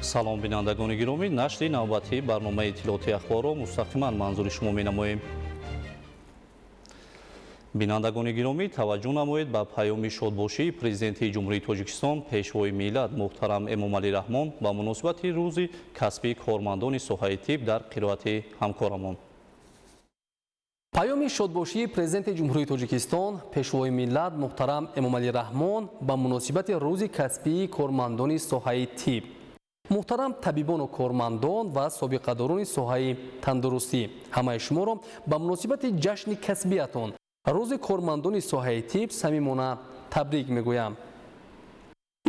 салом бинандагони гиромӣ, нашри навбатии барномаи иттилоъоти ахборро мустақиман манзури шумо менамоем. бинандагони гиромӣ, таваҷҷӯҳ намоед ба паёми шодбошии президенти ҷумҳурии Тоҷикистон пешвои миллат муҳтарам Эмомалӣ Раҳмон ба муносибати рӯзи касби кормандони соҳаи тиб дар қироати ҳамкорамон. паёми шодбошии президенти ҷумҳурии Тоҷикистон пешвои миллат муҳтарам Эмомалӣ Раҳмон ба муносибати рӯзи касбии кормандони соҳаи тиб. муҳтарам табибону кормандон ва собиқадорони соҳаи тандурустӣ, ҳамаи шуморо ба муносибати ҷашни касбиятон рӯзи кормандони соҳаи тиб самимона табрик мегӯям.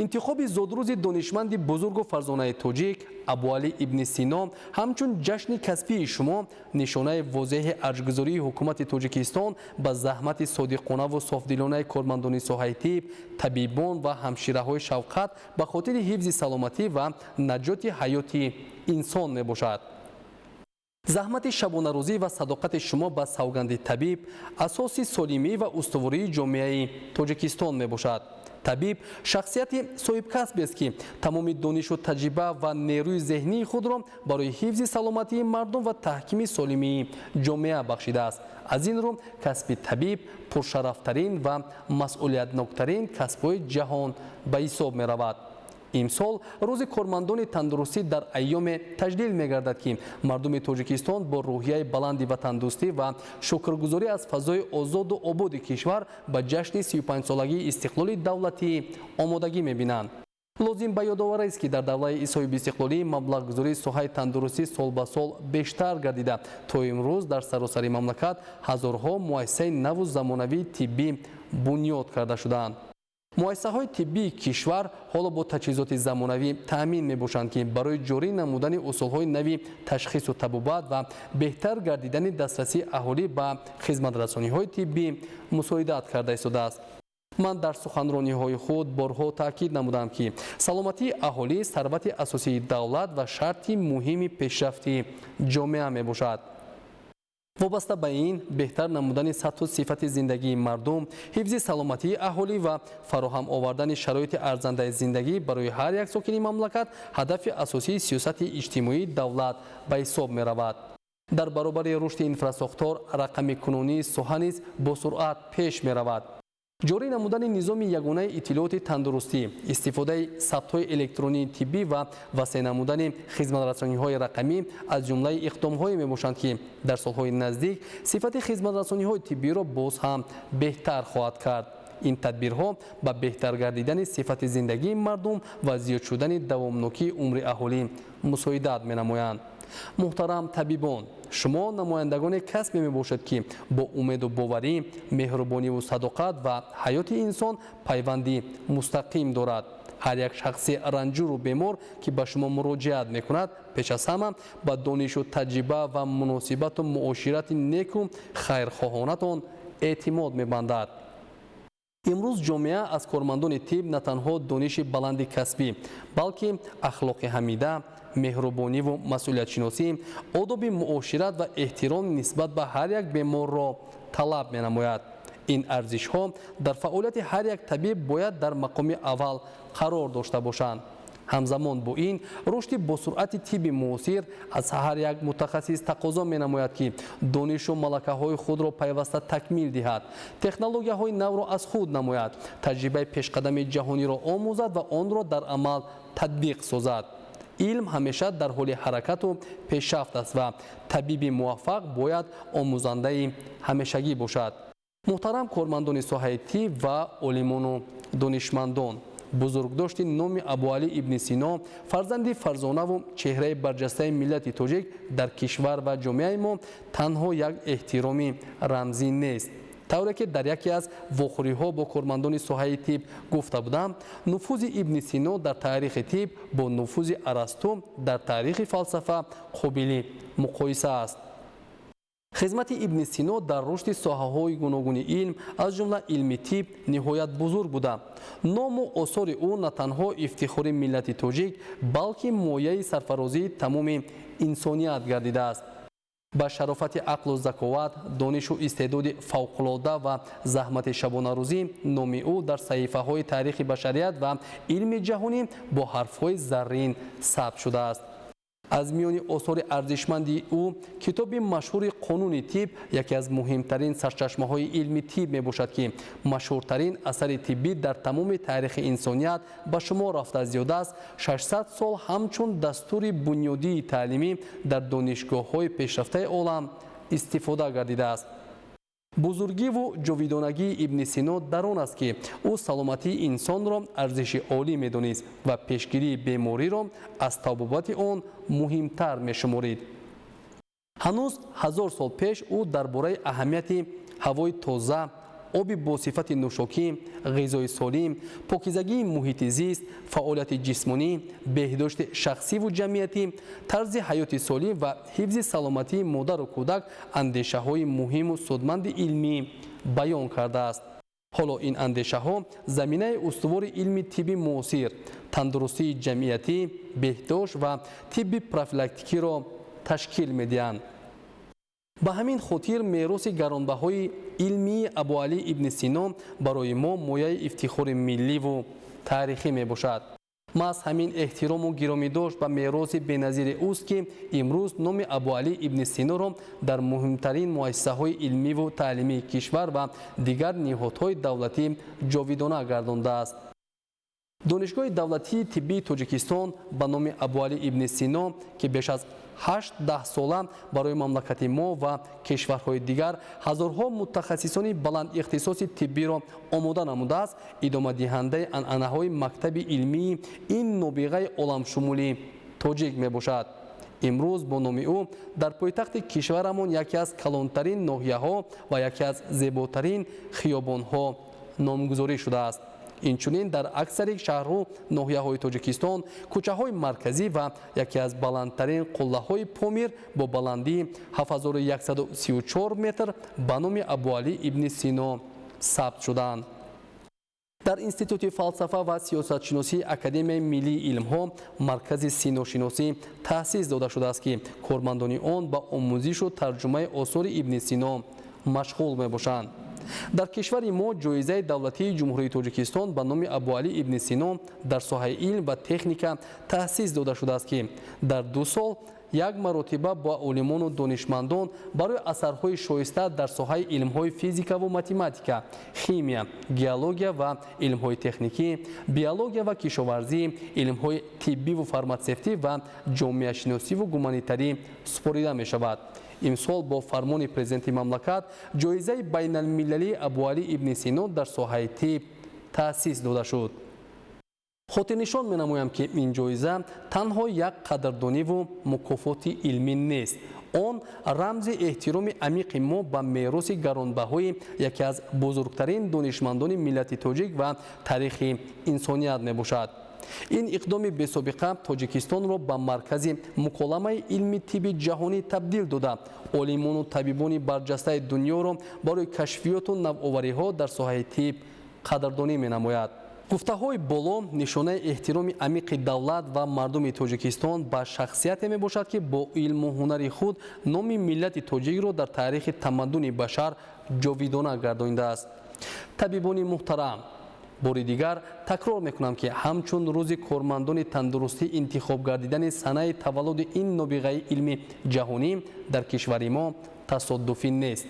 интихоби зодрӯзи донишманди бузургу фарзонаи тоҷик Абуалӣ ибни Сино ҳамчун ҷашни касбии шумо нишонаи возеҳи арҷгузории ҳукумати Тоҷикистон ба заҳмати содиқонаву софдилонаи кормандони соҳаи тиб, табибон ва ҳамшираҳои шавқат ба хотири ҳифзи саломатӣ ва наҷоти ҳаёти инсон мебошад. заҳмати шабонарӯзӣ ва садоқати шумо ба савганди табиб асоси солимӣ ва устувории ҷомеаи Тоҷикистон мебошад. табиб шахсияти соҳибкасбест, ки тамоми донишу таҷриба ва нерӯи зеҳнии худро барои ҳифзи саломатии мардум ва таҳкими солимии ҷомеа бахшидааст. аз ин рӯ касби табиб пуршарафтарин ва масъулиятноктарин касбҳои ҷаҳон ба ҳисоб меравад. имсол рӯзи кормандони тандурустӣ дар айёме таҷлил мегардад, ки мардуми Тоҷикистон бо рӯҳияи баланди ватандӯстӣ ва шукргузорӣ аз фазои озоду ободи кишвар ба ҷашни 35-солагии истиқлоли давлатӣ омодагӣ мебинанд. лозим ба ёдоварест, ки дар давраи исоҳиби истиқлолӣ маблағгузории соҳаи тандурустӣ сол ба сол бештар гардида, то имрӯз дар саросари мамлакат ҳазорҳо муассисаи наву замонавии тиббӣ бунёд карда шудаанд. муассисаҳои тиббии кишвар ҳоло бо таҷҳизоти замонавӣ таъмин мебошанд, ки барои ҷорӣ намудани усулҳои нави ташхису табобат ва беҳтар гардидани дастрасии аҳолӣ ба хизматрасониҳои тиббӣ мусоидат карда истодааст. ман дар суханрониҳои худ борҳо таъкид намудам, ки саломатии аҳолӣ сарвати асосии давлат ва шарти муҳими пешрафти ҷомеа мебошад. вобаста ба ин беҳтар намудани сатҳу сифати зиндагии мардум, ҳифзи саломатии аҳолӣ ва фароҳам овардани шароити арзандаи зиндагӣ барои ҳар як сокини мамлакат ҳадафи асосии сиёсати иҷтимоии давлат ба ҳисоб меравад. дар баробари рушди инфраструктур рақамикунонии соҳа низ бо суръат пеш меравад. ҷорӣ намудани низоми ягонаи иттилооти тандурустӣ, истифодаи сабтҳои электронии тиббӣ ва васеъ намудани хизматрасониҳои рақамӣ аз ҷумлаи иқдомҳое мебошанд, ки дар солҳои наздик сифати хизматрасониҳои тиббиро боз ҳам беҳтар хоҳад кард. ин тадбирҳо ба беҳтар гардидани сифати зиндагии мардум ва зиёд шудани давомнокии умри аҳолӣ мусоидат менамоянд. муҳтарам табибон, шумо намояндагоне касбе мебошед, ки бо умеду боварӣ, меҳрубониву садоқат ва ҳаёти инсон пайванди мустақим дорад. ҳар як шахси ранҷуру бемор, ки ба шумо муроҷиат мекунад, пеш аз ҳама ба донишу таҷриба ва муносибату муоширати неку хайрхоҳонатон эътимод мебандад. имрӯз ҷомеа аз кормандони тиб на танҳо дониши баланди касбӣ, балки ахлоқи ҳамида, меҳрубониву масъулиятшиносӣ, одоби муошират ва эҳтиром нисбат ба ҳар як беморро талаб менамояд. ин арзишҳо дар фаъолияти ҳар як табиб бояд дар мақоми аввал қарор дошта бошанд. ҳамзамон бо ин рушди босуръати тибби муосир аз ҳар як мутахассис тақозо менамояд, ки донишу малакаҳои худро пайваста такмил диҳад, технологияҳои навро аз худ намояд, таҷрибаи пешқадами ҷаҳониро омӯзад ва онро дар амал татбиқ созад. илм ҳамеша дар ҳоли ҳаракату пешрафт аст ва табиби муваффақ бояд омӯзандаи ҳамешагӣ бошад. муҳтарам кормандони соҳаи тиб ва олимону донишмандон, бузургдошти номи Абуалӣ ибни Сино, фарзанди фарзонаву чеҳраи барҷастаи миллати тоҷик дар кишвар ва ҷомеаи мо танҳо як эҳтироми рамзӣ нест. тавре ки дар яке аз вохӯриҳо бо кормандони соҳаи тиб гуфта будам, нуфузи ибни Сино дар таърихи тиб бо нуфузи Арасту дар таърихи фалсафа қобили муқоиса аст. хизмати ибни Сино дар рушди соҳаҳои гуногуни илм, аз ҷумла илми тиб, ниҳоят бузург буда. ному осори ӯ на танҳо ифтихори миллати тоҷик, балки мояи сарфарозии тамоми инсоният гардидааст. ба шарофати ақлу заковат, донишу истеъдоди фавқулода ва заҳмати шабонарӯзӣ номи ӯ дар саҳифаҳои таърихи башарият ва илми ҷаҳонӣ бо ҳарфҳои заррин сабт шудааст. аз миёни осори арзишманди ӯ китоби машҳури қонуни тиб яке аз муҳимтарин сарчашмаҳои илми тиб мебошад, ки машҳуртарин асари тиббӣ дар тамоми таърихи инсоният ба шумор рафта зиёда аз 600 сол ҳамчун дастури бунёдии таълимӣ дар донишгоҳҳои пешрафтаи олам истифода гардидааст. бузургиву ҷовидонагии Ибн Сино дар он аст, ки ӯ саломатии инсонро арзиши олӣ медонист ва пешгирии бемориро аз табобати он муҳимтар мешуморид. ҳанӯз 1000 сол пеш ӯ дар бораи аҳамияти ҳавои тоза, оби босифати нӯшокӣ, ғизои солим, покизагии муҳити зист, фаъолияти ҷисмонӣ, беҳдошти шахсиву ҷамъиятӣ, тарзи ҳаёти солим ва ҳифзи саломатии модару кӯдак андешаҳои муҳиму судманди илмӣ баён кардааст. ҳоло ин андешаҳо заминаи устувори илми тибби муосир, тандурустии ҷамъиятӣ, беҳдошт ва тибби профилактикиро ташкил медиҳанд. ба ҳамин хотир мероси гаронбаҳои илмии Абуалӣ ибн Сино барои мо мояи ифтихори милливу таърихӣ мебошад. маҳз ҳамин эҳтирому гиромидошт ба мероси беназири ӯст, ки имрӯз номи Абуалӣ ибн Синоро дар муҳимтарин муассисаҳои илмиву таълимии кишвар ва дигар ниҳодҳои давлатӣ ҷовидона гардондааст. донишгоҳи давлатии тиббии Тоҷикистон ба номи Абуалӣ ибн Сино, ки беш аз 8-10 сола барои мамлакати мо ва кишварҳои дигар ҳазорҳо мутахассисони баландихтисоси тиббиро омода намудааст, идомадиҳандаи анъанаҳои мактаби илмии ин нобиғаи оламшумули тоҷик мебошад. имрӯз бо номи ӯ дар пойтахти кишварамон яке аз калонтарин ноҳияҳо ва яке аз зеботарин хиёбонҳо номгузорӣ шудааст. инчунин дар аксари шаҳрҳу ноҳияҳои Тоҷикистон кӯчаҳои марказӣ ва яке аз баландтарин қуллаҳои Помир бо баландии 7134 метр ба номи Абуалӣ ибн Сино сабт шудаанд. дар институти фалсафа ва сиёсатшиносии Академияи миллии илмҳо маркази синошиносӣ таъсис дода шудааст, ки кормандони он ба омӯзишу тарҷумаи осори Ибн Сино машғул мебошанд. дар кишвари мо ҷоизаи давлатии ҷумҳурии Тоҷикистон ба номи Абуалӣ ибн Сино дар соҳаи илм ва техника таъсис дода шудааст, ки дар 2 сол як маротиба ба олимону донишмандон барои асарҳои шоиста дар соҳаи илмҳои физикаву математика, химия, геология ва илмҳои техникӣ, биология ва кишоварзӣ, илмҳои тиббиву фарматсевтӣ ва ҷомеашиносиву гуманитарӣ супорида мешавад. имсол бо фармони президенти мамлакат ҷоизаи байналмилалии Абуалӣ ибн Сино дар соҳаи тиб таъсис дода шуд. хотирнишон менамоям, ки ин ҷоиза танҳо як қадрдониву мукофоти илмӣ нест. он рамзи эҳтироми амиқи мо ба мероси гаронбаҳои яке аз бузургтарин донишмандони миллати тоҷик ва таърихи инсоният мебошад. ин иқдоми бесобиқа Тоҷикистонро ба маркази муколамаи илми тибби ҷаҳонӣ табдил дода, олимону табибони барҷастаи дунёро барои кашфиёту навовариҳо дар соҳаи тиб қадрдонӣ менамояд. гуфтаҳои боло нишонаи эҳтироми амиқи давлат ва мардуми Тоҷикистон ба шахсияте мебошад, ки бо илму ҳунари худ номи миллати тоҷикро дар таърихи тамаддуни башар ҷовидона гардонидааст. табибони муҳтарам, бори дигар такрор мекунам, ки ҳамчун рӯзи кормандони тандурустӣ интихоб гардидани санаи таваллуди ин нобиғаи илми ҷаҳонӣ дар кишвари мо тасодуфӣ нест.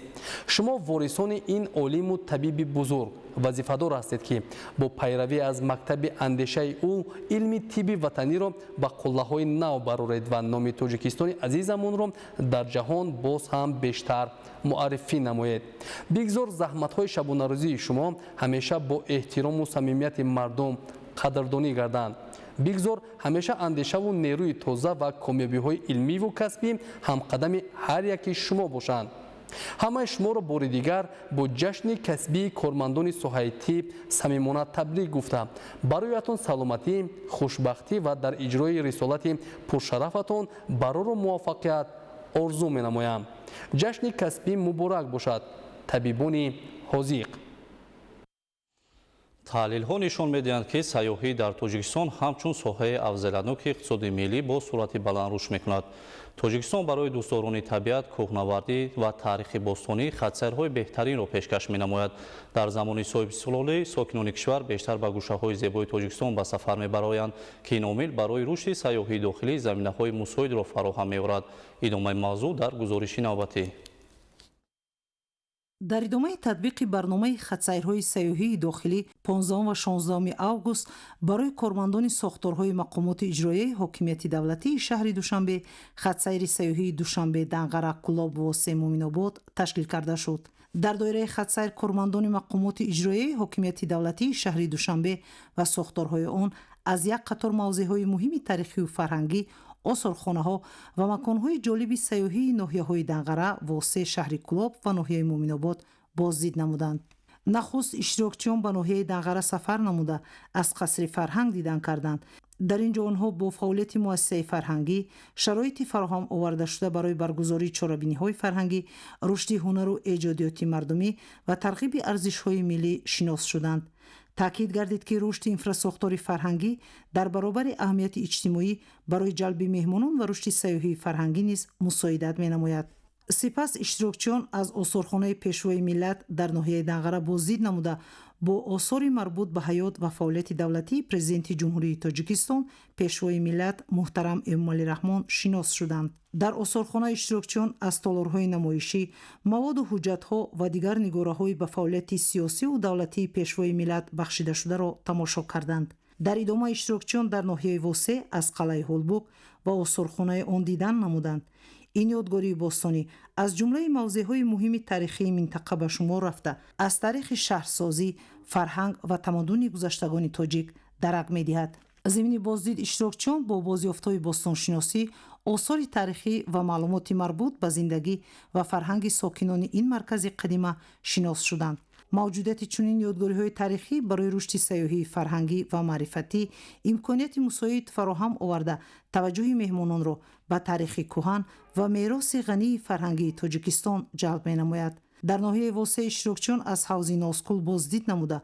шумо ворисони ин олиму табиби бузург вазифадор ҳастед, ки бо пайравӣ аз мактаби андешаи ӯ илми тибби ватаниро ба қуллаҳои нав бароред ва номи Тоҷикистони азизамонро дар ҷаҳон боз ҳам бештар муаррифӣ намоед. бигзор заҳматҳои шабонарӯзии шумо ҳамеша бо эҳтирому самимияти мардум қадрдонӣ гарданд. бигзор ҳамеша андешаву нерӯи тоза ва комёбиҳои илмиву касбӣ ҳамқадами ҳар яки шумо бошанд. ҳамаи шуморо бори дигар бо ҷашни касбии кормандони соҳаи тиб самимона табрик гуфта, бароятон саломатӣ, хушбахтӣ ва дар иҷрои рисолати пуршарафатон барору муваффақият орзу менамоям. ҷашни касбӣ муборак бошад. табибони ҳозиқ. таҳлилҳо нишон медиҳанд, ки сайёҳӣ дар Тоҷикистон ҳамчун соҳаи афзаланок иқтисоди миллӣ бо суръати баланд рушд мекунад. Тоҷикистон барои дӯстдорони табиат, кӯҳнавардӣ ва таърихи бостонӣ хатсайрҳои беҳтаринро пешкаш менамояд. дар замони соҳибистиқлолӣ сокинони кишвар бештар ба гӯшаҳои зебои Тоҷикистон ба сафар мебароянд, ки ин омил барои рушди сайёҳии дохилӣ заминаҳои мусоидро фароҳам меорад. идомаи мавзӯъ дар гузориши навбатӣ. дар идомаи татбиқи барномаи хатсайрҳои сайёҳии дохилӣ 15 ва 16 август барои кормандони сохторҳои мақомоти иҷроияи ҳокимияти давлатии шаҳри Душанбе хатсайри сайёҳии Душанбе, Данғара, Кӯлоб, Восе, Муъминобод ташкил карда шуд. дар доираи хатсайр кормандони мақомоти иҷроияи ҳокимияти давлатии шаҳри Душанбе ва сохторҳои он аз як қатор мавзеъҳои муҳими тарихию фарҳангӣ, осорхонаҳо ва маконҳои ҷолиби сайёҳии ноҳияҳои Данғара, Восе, шаҳри Кӯлоб ва ноҳияи Муъминобод боздид намуданд. нахуст иштирокчиён ба ноҳияи Данғара сафар намуда аз қасри фарҳанг дидан карданд. дар ин ҷо онҳо бо фаъолияти муассисаи фарҳангӣ, шароити фароҳам овардашуда барои баргузории чорабиниҳои фарҳангӣ, рушди ҳунару эҷодиёти мардумӣ ва тарғиби арзишҳои миллӣ шинос шуданд. таъкид гардид, ки рушди инфрасохтори фарҳангӣ дар баробари аҳамияти иҷтимоӣ барои ҷалби меҳмонон ва рушди сайёҳии фарҳангӣ низ мусоидат менамояд. сипас иштирокчиён аз осорхонаи пешвои миллат дар ноҳияи Данғара боздид намуда бо осори марбут ба ҳаёт ва фаъолияти давлатии президенти ҷумҳурии Тоҷикистон, пешвои миллат муҳтарам Эмомалӣ Раҳмон шинос шуданд. дар осорхона иштирокчиён аз толорҳои намоишӣ, маводу ҳуҷҷатҳо ва дигар нигораҳои ба фаъолияти сиёсиву давлатии пешвои миллат бахшидашударо тамошо карданд. дар идома иштирокчиён дар ноҳияи Восе аз қалъаи Ҳолбук ва осорхонаи он дидан намуданд. ин ёдгории бостонӣ аз ҷумлаи мавзеъҳои муҳими тарихии минтақа ба шумор рафта, аз таърихи шаҳрсозӣ, фарҳанг ва тамаддуни гузаштагони тоҷик дарак медиҳад. зимини боздид иштирокчиён бо бозёфтҳои бостоншиносӣ, осори таърихӣ ва маълумоти марбут ба зиндагӣ ва фарҳанги сокинони ин маркази қадима шинос шуданд. мавҷудияти чунин ёдгориҳои тарихӣ барои рушди сайёҳии фарҳангӣ ва маърифатӣ имконияти мусоид фароҳам оварда таваҷҷӯҳи меҳмононро ба таърихи кӯҳан ва мероси ғании фарҳангии Тоҷикистон ҷалб менамояд. дар ноҳияи Восе иштирокчиён аз ҳавзи Носкул боздид намуда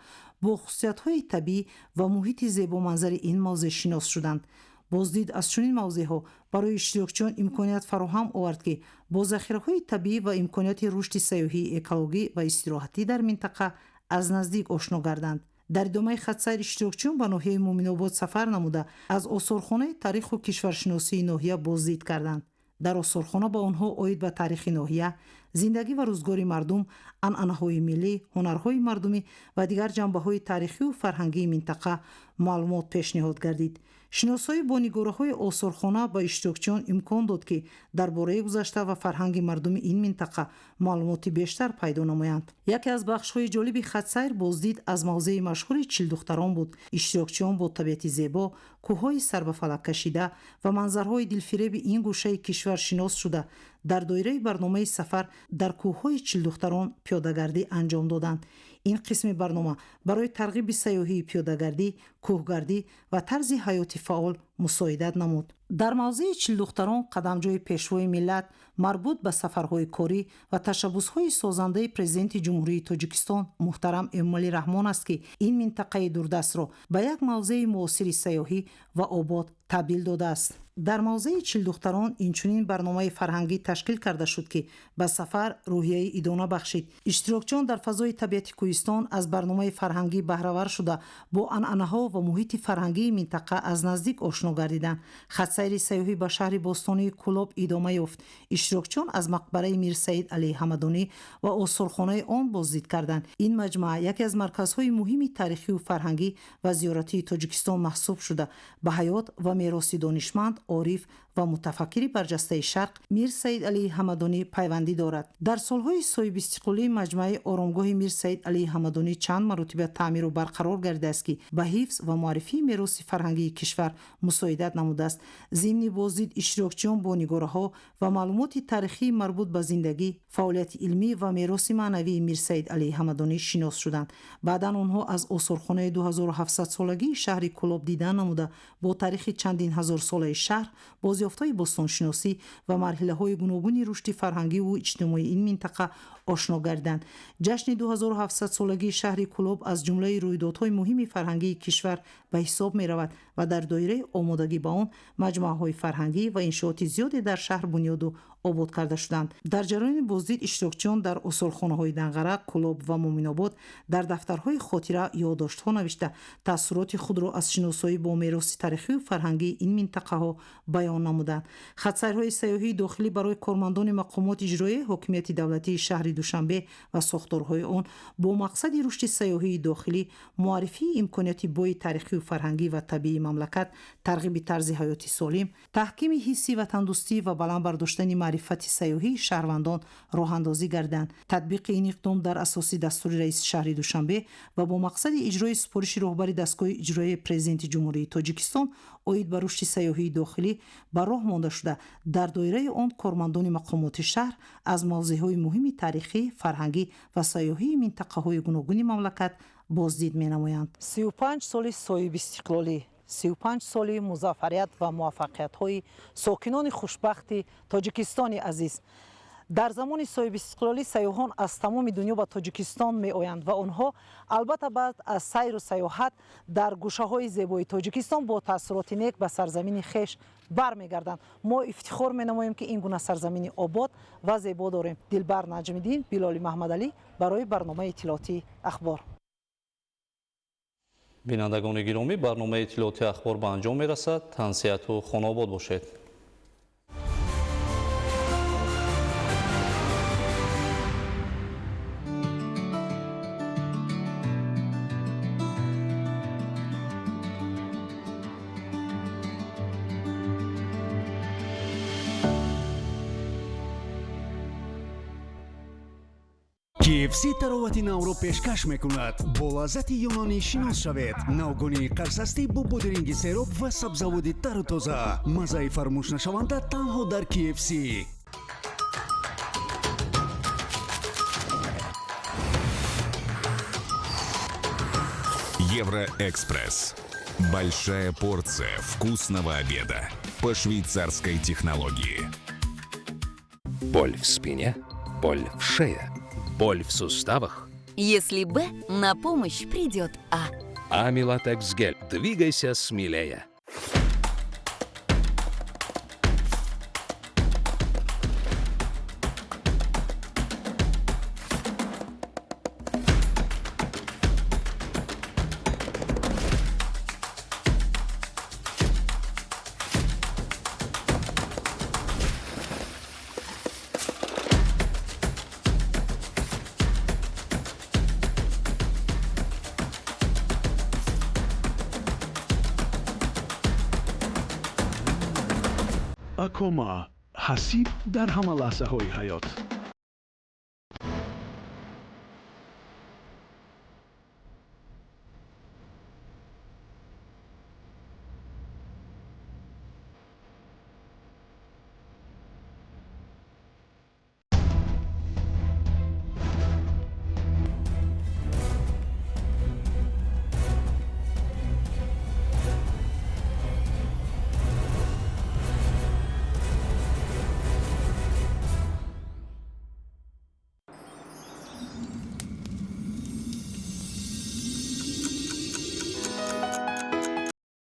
бо хусусиятҳои табиӣ ва муҳити зебоманзари ин мавзеъ шинос шуданд. боздид аз чунин мавзеъҳо барои иштирокчиён имконият фароҳам овард, ки бо захираҳои табиӣ ва имконияти рушди сайёҳии экологӣ ва истироҳатӣ дар минтақа аз наздик ошно гарданд. дар идомаи хатсайр иштирокчиён ба ноҳияи Муъминобод сафар намуда аз осорхонаи тариху кишваршиносии ноҳия боздид карданд. дар осорхона ба онҳо оид ба таърихи ноҳия, зиндагӣ ва рӯзгори мардум, анъанаҳои миллӣ, ҳунарҳои мардумӣ ва дигар ҷанбаҳои таърихиву фарҳангии минтақа маълумот пешниҳод гардид. шиносоӣ бо нигораҳои осорхона ба иштирокчиён имкон дод, ки дар бораи гузашта ва фарҳанги мардуми ин минтақа маълумоти бештар пайдо намоянд. яке аз бахшҳои ҷолиби хатсайр боздид аз мавзеи машҳури Чилдухтарон буд. иштирокчиён бо табиати зебо, кӯҳҳои сарбафалаккашида ва манзарҳои дилфиреби ин гӯшаи кишвар шинос шуда, дар доираи барномаи сафар дар кӯҳҳои Чилдухтарон пиёдагардӣ анҷом доданд. ин қисми барнома барои тарғиби сайёҳии пиёдагардӣ, кӯҳгардӣ ва тарзи ҳаёти фаъол мусоидат намуд. дар мавзеи Чилдухтарон қадамҷои пешвои миллат марбут ба сафарҳои корӣ ва ташаббусҳои созандаи президенти ҷумҳурии Тоҷикистон муҳтарам Эмомалӣ Раҳмон аст, ки ин минтақаи дурдастро ба як мавзеи муосири сайёҳӣ ва обод табдил додааст. дар мавзеи Чилдухтарон инчунин барномаи фарҳангӣ ташкил карда шуд, ки ба сафар рӯҳияи идона бахшид. иштирокчиён дар фазои табиати Кӯҳистон аз барномаи фарҳангӣ баҳравар шуда бо анъанаҳо ва муҳити фарҳангии минтақа аз наздик ошно гардиданд. хатсайри сайёҳӣ ба шаҳри бостонии Кӯлоб идома ёфт. иштирокчиён аз мақбараи Мир Саид Алии Ҳамадонӣ ва осорхонаи он боздид карданд. ин маҷмӯа яке аз марказҳои муҳими таърихиву фарҳангӣ ва зиёратии Тоҷикистон маҳсуб шуда ба ҳаёт ва мероси донишманд, ориф ва мутафаккири барҷастаи Шарқ Мир Саид Алии Ҳамадонӣ пайвандӣ дорад. дар солҳои соҳибистиқлолӣ маҷмӯаи оромгоҳи Мир Саид Алии Ҳамадонӣ чанд маротиба таъмиру барқарор гардидааст, ки ба ҳифз ва муаррифии мероси фарҳангии кишвар мусоидат намудааст. зимни боздид иштирокчиён бо нигораҳо ва маълумоти таърихии марбут ба зиндагӣ, фаъолияти илмӣ ва мероси маънавии Мир Саид Алии Ҳамадонӣ шинос шуданд. баъдан онҳо аз осорхонаи 2700-солагии шаҳри Кӯлоб дидан намуда бо таърихи чандин ҳазор солаи шаҳр, бозёфтҳои бостоншиносӣ ва марҳилаҳои гуногуни рушди фарҳангиву иҷтимоии ин минтақа ошно гардиданд. ҷашни 2700 100-солагии шаҳри Кӯлоб аз ҷумлаи рӯйдодҳои муҳими фарҳангии кишвар ба ҳисоб меравад ва дар доираи омодагӣ ба он маҷмӯаҳои фарҳангӣ ва иншооти зиёде дар шаҳр бунёду обод карда шуданд. Дар ҷараёни боздид иштирокчиён дар осолхонаҳои Данғара, Кӯлоб ва Моминобод дар дафтарҳои хотира ёддоштҳо навишта таъссуроти худро аз шиносоӣ бо мероси таърихию фарҳангии ин минтақаҳо баён намуданд. Хатсайрҳои сайёҳии дохилӣ барои кормандони мақомоти иҷроияи ҳокимияти давлатии шаҳри Душанбе ва сохторҳои он бо мақсади рушди сайёҳии дохилӣ, муаррифии имконияти бои таърихию фарҳангӣ ва табиии мамлакат, тарғиби тарзи ҳаёти солим, таҳкими ҳисси ватандӯстӣ ва баландбардоштани маърифати сайёҳии шаҳрвандон роҳандозӣ гарданд. Татбиқи ин иқдом дар асоси дастури раиси шаҳри Душанбе ва бо мақсади иҷрои супориши роҳбари дастгоҳи иҷроияи президенти ҷумҳурии Тоҷикистон оид ба рушди сайёҳии дохилӣ ба роҳ монда шуда, дар доираи он кормандони мақомоти шаҳр аз мавзеъҳои муҳими таърихӣ, фарҳангӣ ва сайёҳии минтақаҳои гуногуни мамлакат боздид менамоянд. 35 соли соҳиби истиқлолӣ, 35 соли музаффарият ва муваффақиятҳои сокинони хушбахти Тоҷикистони азиз. дар замони соҳиби истиқлолӣ сайёҳон аз тамоми дунё ба Тоҷикистон меоянд ва онҳо албатта баъд аз сайру сайёҳат дар гӯшаҳои зебои Тоҷикистон бо таъссуроти нек ба сарзамини хеш бармегарданд. мо ифтихор менамоем ки ин гуна сарзамини обод ва зебо дорем. Дилбар Наҷмиддин, Билоли Маҳмадалӣ барои барномаи иттилоотии ахбор. бинандагони гиромӣ, барномаи иттилоотии ахбор ба анҷом мерасад. Тансиҳату хонобод бошед. KFC таровати навро пешкаш мекунад. Бо лаззати юнонӣ шинос шавед. Навгони қарсасти бо бодиринги сероб ва сабзаводи тару тоза. Маззаи фаромӯшнашаванда танҳо дар KFC. Евроэкспресс. Большая порция вкусного обеда по швейцарской технологии. Боль в спине, боль в шее, боль в суставах. Если Б, на помощь придет А. Амилатекс гель. Двигайся смелее. акома ҳасиб дар ҳама лаҳзаҳои ҳаёт.